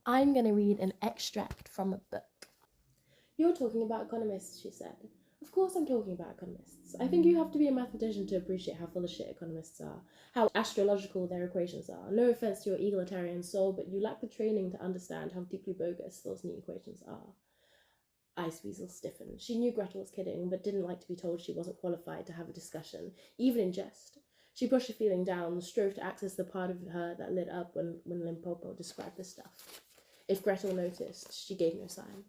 I'm going to read an extract from a book. You're talking about economists, she said. Of course I'm talking about economists. I think you have to be a mathematician to appreciate how full of shit economists are, how astrological their equations are. No offense to your egalitarian soul, but you lack the training to understand how deeply bogus those neat equations are. Iceweasel stiffened. She knew Gretel was kidding, but didn't like to be told she wasn't qualified to have a discussion, even in jest. She pushed the feeling down, strove to access the part of her that lit up when Limpopo described the stuff. If Gretel noticed, she gave no sign.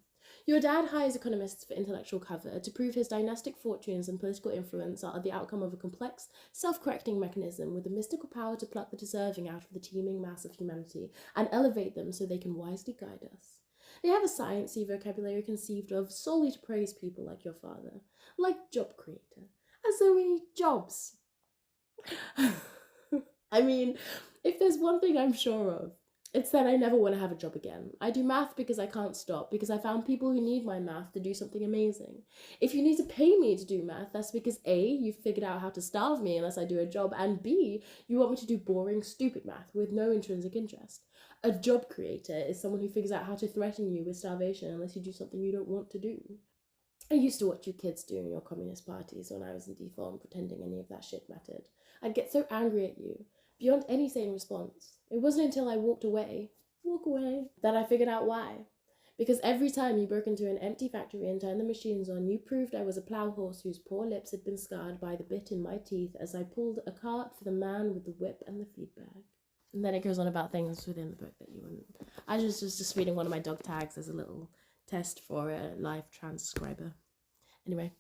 Your dad hires economists for intellectual cover to prove his dynastic fortunes and political influence are the outcome of a complex, self-correcting mechanism with the mystical power to pluck the deserving out of the teeming mass of humanity and elevate them so they can wisely guide us. They have a sciencey vocabulary conceived of solely to praise people like your father, like job creator, as though we need jobs. I mean, if there's one thing I'm sure of, it's that I never want to have a job again. I do math because I can't stop, because I found people who need my math to do something amazing. If you need to pay me to do math, that's because A, you've figured out how to starve me unless I do a job, and B, you want me to do boring, stupid math with no intrinsic interest. A job creator is someone who figures out how to threaten you with starvation unless you do something you don't want to do. I used to watch you kids doing your communist parties when I was in default, pretending any of that shit mattered. I'd get so angry at you, beyond any sane response. It wasn't until I walked away, that I figured out why. Because every time you broke into an empty factory and turned the machines on, you proved I was a plough horse whose poor lips had been scarred by the bit in my teeth as I pulled a cart for the man with the whip and the feed bag. And then it goes on about things within the book that you wouldn't. I was just reading one of my dog tags as a little test for a live transcriber. Anyway,